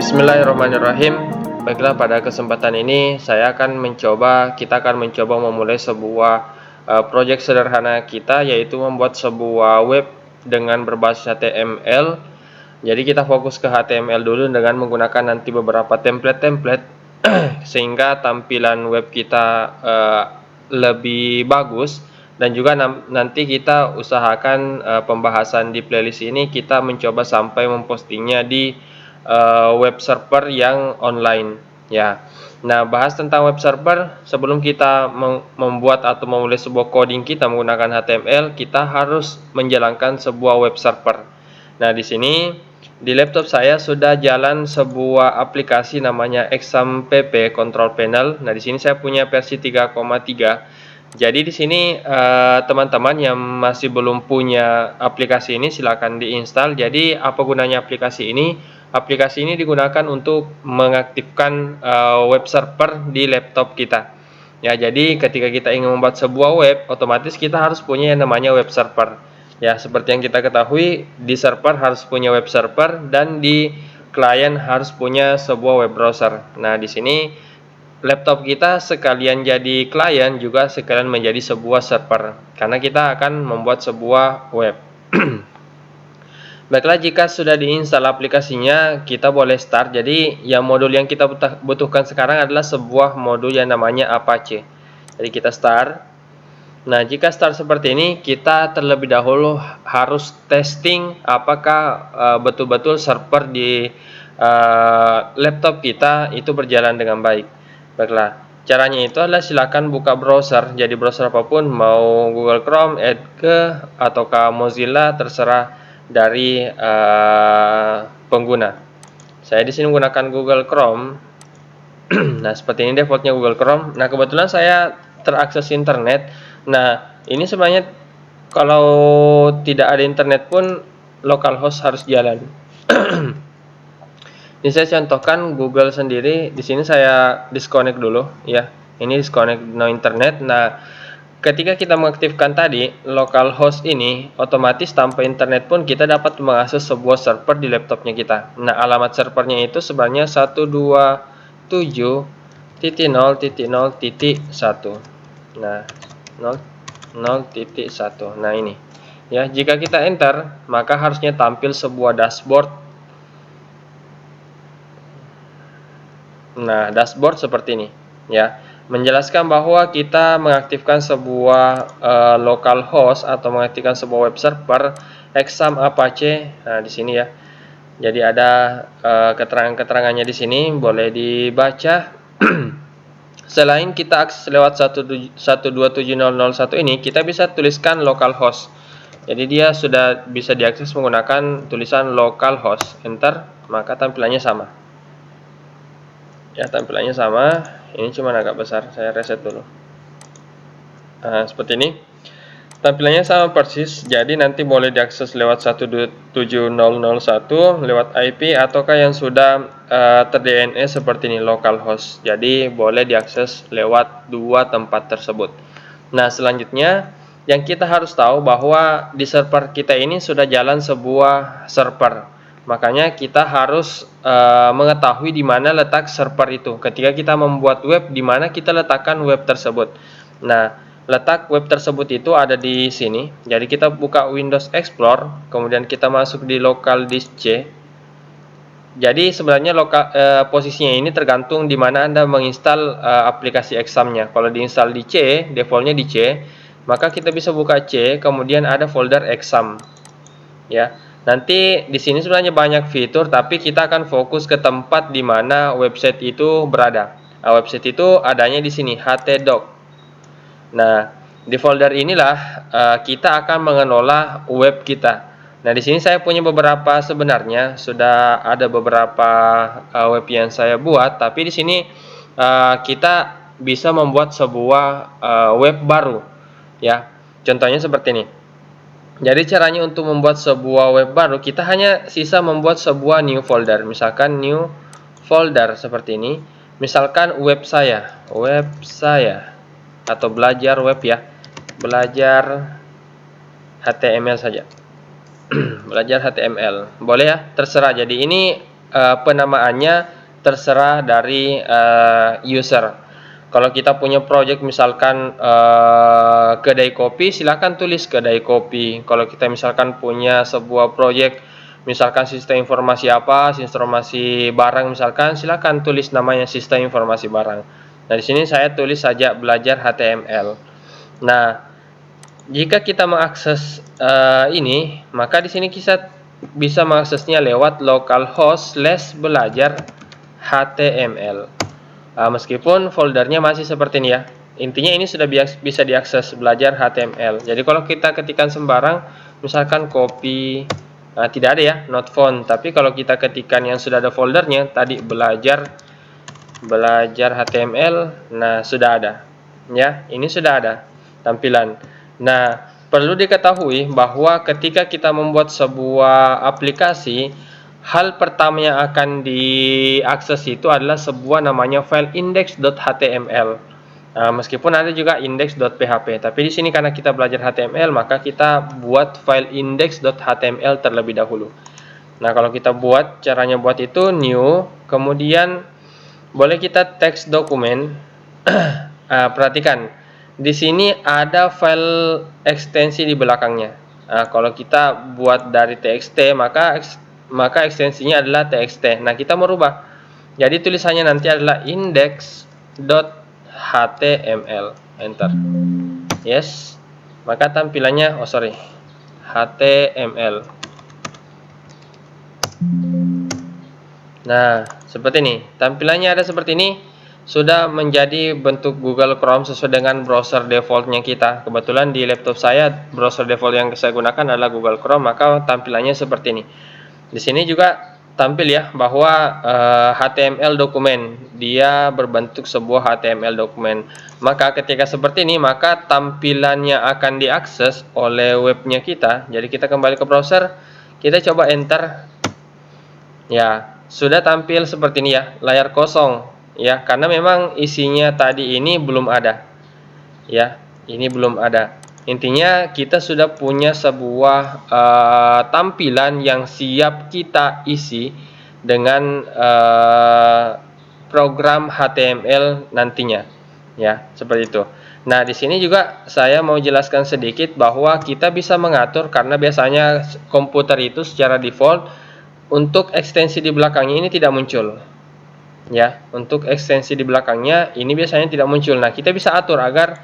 Bismillahirrahmanirrahim. Baiklah, pada kesempatan ini kita akan mencoba memulai sebuah proyek sederhana kita, yaitu membuat sebuah web dengan berbasis HTML. Jadi kita fokus ke HTML dulu dengan menggunakan nanti beberapa template sehingga tampilan web kita lebih bagus. Dan juga nanti kita usahakan pembahasan di playlist ini kita mencoba sampai mempostingnya di web server yang online, ya. Nah, bahas tentang web server, sebelum kita membuat atau memulai sebuah coding kita menggunakan HTML, kita harus menjalankan sebuah web server. Nah, di sini di laptop saya sudah jalan sebuah aplikasi namanya XAMPP Control Panel. Nah, di sini saya punya versi 3,3. Jadi di sini teman-teman yang masih belum punya aplikasi ini silakan diinstal. Jadi apa gunanya aplikasi ini? Aplikasi ini digunakan untuk mengaktifkan web server di laptop kita. Ya, jadi ketika kita ingin membuat sebuah web, otomatis kita harus punya yang namanya web server. Ya, seperti yang kita ketahui, di server harus punya web server dan di klien harus punya sebuah web browser. Nah, di sini laptop kita sekalian jadi klien juga sekalian menjadi sebuah server, karena kita akan membuat sebuah web. Baiklah, jika sudah diinstal aplikasinya, kita boleh start. Jadi yang modul yang kita butuhkan sekarang adalah sebuah modul yang namanya Apache. Jadi kita start. Nah, jika start seperti ini, kita terlebih dahulu harus testing apakah betul-betul server di laptop kita itu berjalan dengan baik. Baiklah, caranya itu adalah silakan buka browser. Jadi browser apapun, mau Google Chrome, Edge, ataukah Mozilla, terserah dari pengguna. Saya di sini menggunakan Google Chrome. Nah, seperti ini defaultnya Google Chrome. Nah, kebetulan saya terakses internet. Nah, ini sebenarnya kalau tidak ada internet pun localhost harus jalan. Ini saya contohkan Google sendiri. Di sini saya disconnect dulu, ya. Ini disconnect no internet. Nah, ketika kita mengaktifkan tadi localhost ini, otomatis tanpa internet pun kita dapat mengakses sebuah server di laptopnya kita. Nah, alamat servernya itu sebenarnya 127.0.0.1. Nah, 0.1. Nah, ini. Ya, jika kita enter, maka harusnya tampil sebuah dashboard. Nah, dashboard seperti ini, ya, menjelaskan bahwa kita mengaktifkan sebuah localhost atau mengaktifkan sebuah web server Exam Apache. Nah, di sini ya. Jadi ada keterangan-keterangannya di sini, boleh dibaca. Selain kita akses lewat 127.0.0.1 ini, kita bisa tuliskan localhost. Jadi dia sudah bisa diakses menggunakan tulisan localhost. Enter, maka tampilannya sama. Ya, tampilannya sama. Ini cuma agak besar, saya reset dulu. Nah, seperti ini. Tampilannya sama persis, jadi nanti boleh diakses lewat 127.0.0.1 lewat IP, ataukah yang sudah ter-DNS seperti ini, localhost. Jadi boleh diakses lewat dua tempat tersebut. Nah, selanjutnya yang kita harus tahu bahwa di server kita ini sudah jalan sebuah server. Makanya kita harus mengetahui di mana letak server itu. Ketika kita membuat web, di mana kita letakkan web tersebut. Nah, letak web tersebut itu ada di sini. Jadi kita buka Windows Explorer, kemudian kita masuk di local disk C. Jadi sebenarnya posisinya ini tergantung di mana Anda menginstal aplikasi examnya. Kalau diinstal di C, defaultnya di C, maka kita bisa buka C, kemudian ada folder exam. Ya. Nanti di sini sebenarnya banyak fitur, tapi kita akan fokus ke tempat di mana website itu berada. Nah, website itu adanya di sini, htdoc. Nah, di folder inilah kita akan mengelola web kita. Nah, di sini saya punya beberapa, sebenarnya sudah ada beberapa web yang saya buat, tapi di sini kita bisa membuat sebuah web baru, ya. Contohnya seperti ini. Jadi caranya untuk membuat sebuah web baru, kita hanya sisa membuat sebuah new folder. Misalkan new folder seperti ini. Misalkan web saya atau belajar web, ya. Belajar HTML saja. Belajar HTML. Boleh ya, terserah. Jadi ini penamaannya terserah dari user. Kalau kita punya project misalkan kedai kopi, silakan tulis kedai kopi. Kalau kita misalkan punya sebuah project misalkan sistem informasi apa, informasi barang misalkan, silakan tulis namanya sistem informasi barang. Nah, di sini saya tulis saja belajar HTML. Nah, jika kita mengakses ini, maka di sini kita bisa mengaksesnya lewat localhost/belajar HTML. Meskipun foldernya masih seperti ini ya. Intinya ini sudah bisa diakses belajar HTML. Jadi kalau kita ketikkan sembarang, misalkan copy, tidak ada ya, not found. Tapi kalau kita ketikkan yang sudah ada foldernya, tadi belajar HTML, nah sudah ada. Ya, ini sudah ada tampilan. Nah, perlu diketahui bahwa ketika kita membuat sebuah aplikasi, hal pertama yang akan diakses itu adalah sebuah namanya file index.html. Meskipun ada juga index.php, tapi di sini karena kita belajar HTML, maka kita buat file index.html terlebih dahulu. Nah, kalau kita buat, caranya buat itu new, kemudian boleh kita text dokumen. Perhatikan, di sini ada file ekstensi di belakangnya. Kalau kita buat dari txt, maka ekstensinya adalah txt. Nah, kita merubah. Jadi tulisannya nanti adalah index.html. Enter. Yes. Maka tampilannya, HTML. Nah, seperti ini. Tampilannya ada seperti ini. Sudah menjadi bentuk Google Chrome sesuai dengan browser defaultnya kita. Kebetulan di laptop saya browser default yang saya gunakan adalah Google Chrome, maka tampilannya seperti ini. Di sini juga tampil ya bahwa HTML dokumen, dia berbentuk sebuah HTML dokumen. Maka ketika seperti ini, maka tampilannya akan diakses oleh webnya kita. Jadi kita kembali ke browser, kita coba enter. Ya, sudah tampil seperti ini ya, layar kosong. Ya, karena memang isinya tadi ini belum ada. Ya, ini belum ada. Intinya kita sudah punya sebuah tampilan yang siap kita isi dengan program HTML nantinya. Ya, seperti itu. Nah, di sini juga saya mau jelaskan sedikit bahwa kita bisa mengatur, karena biasanya komputer itu secara default untuk ekstensi di belakangnya ini tidak muncul. Ya, untuk ekstensi di belakangnya ini biasanya tidak muncul. Nah, kita bisa atur agar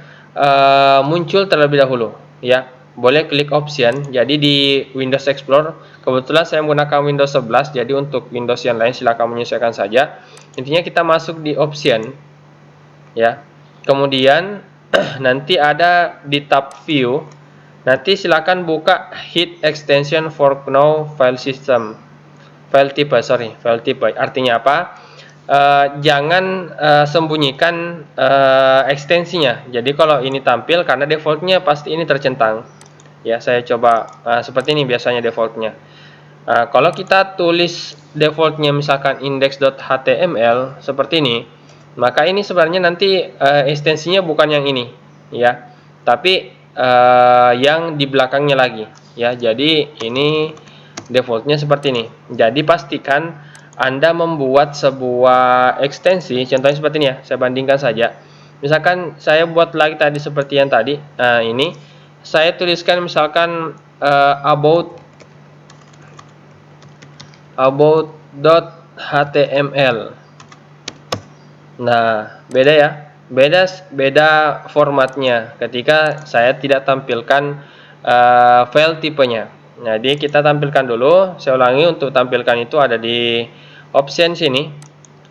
muncul terlebih dahulu. Ya, boleh klik option. Jadi di Windows Explorer, kebetulan saya menggunakan Windows 11, jadi untuk Windows yang lain silakan menyesuaikan saja. Intinya kita masuk di option. Ya, kemudian nanti ada di tab view. Nanti silakan buka hid extension for GNU file system. File type. Artinya apa? Jangan sembunyikan ekstensinya. Jadi kalau ini tampil, karena defaultnya pasti ini tercentang. Ya, saya coba seperti ini biasanya defaultnya. Kalau kita tulis defaultnya misalkan index.html seperti ini, maka ini sebenarnya nanti ekstensinya bukan yang ini, ya, tapi yang di belakangnya lagi. Ya, jadi ini defaultnya seperti ini. Jadi pastikan Anda membuat sebuah ekstensi, contohnya seperti ini ya, saya bandingkan saja. Misalkan saya buat lagi tadi seperti yang tadi, ini saya tuliskan misalkan about.html. Nah, beda ya, beda formatnya ketika saya tidak tampilkan file tipenya. Nah, jadi kita tampilkan dulu. Saya ulangi, untuk tampilkan itu ada di option sini,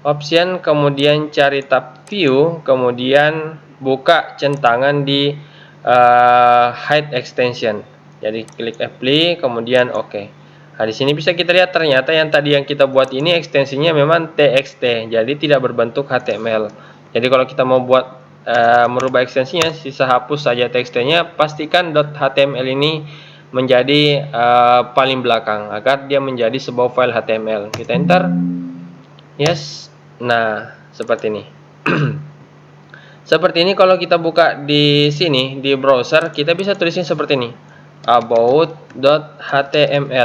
option, kemudian cari tab view, kemudian buka centangan di hide extension. Jadi klik apply, kemudian oke. Nah, di sini bisa kita lihat ternyata yang tadi yang kita buat ini ekstensinya memang txt, jadi tidak berbentuk HTML. Jadi kalau kita mau buat merubah ekstensinya, sisa hapus saja txt-nya, pastikan .html ini menjadi paling belakang agar dia menjadi sebuah file HTML. Kita enter. Yes. Nah, seperti ini. Seperti ini kalau kita buka di sini di browser, kita bisa tulisnya seperti ini, about.html.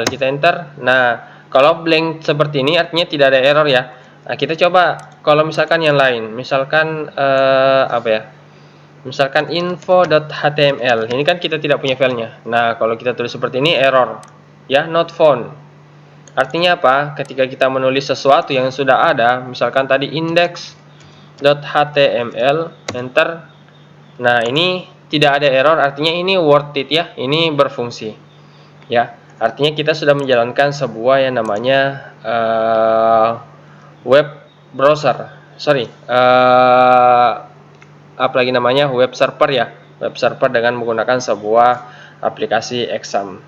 Kita enter. Nah, Kalau blank seperti ini artinya tidak ada error ya. Nah, kita coba kalau misalkan yang lain, misalkan apa ya? Misalkan info.html. Ini kan kita tidak punya filenya. Nah, kalau kita tulis seperti ini error. Ya, not found. Artinya apa? Ketika kita menulis sesuatu yang sudah ada, misalkan tadi index.html, enter. Nah, ini tidak ada error, artinya ini worth it ya. Ini berfungsi. Ya, artinya kita sudah menjalankan sebuah yang namanya web browser. Sorry, apalagi namanya web server ya, web server dengan menggunakan sebuah aplikasi exam.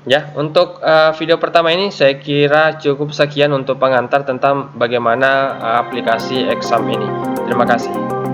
Ya, untuk video pertama ini saya kira cukup sekian untuk pengantar tentang bagaimana aplikasi exam ini. Terima kasih.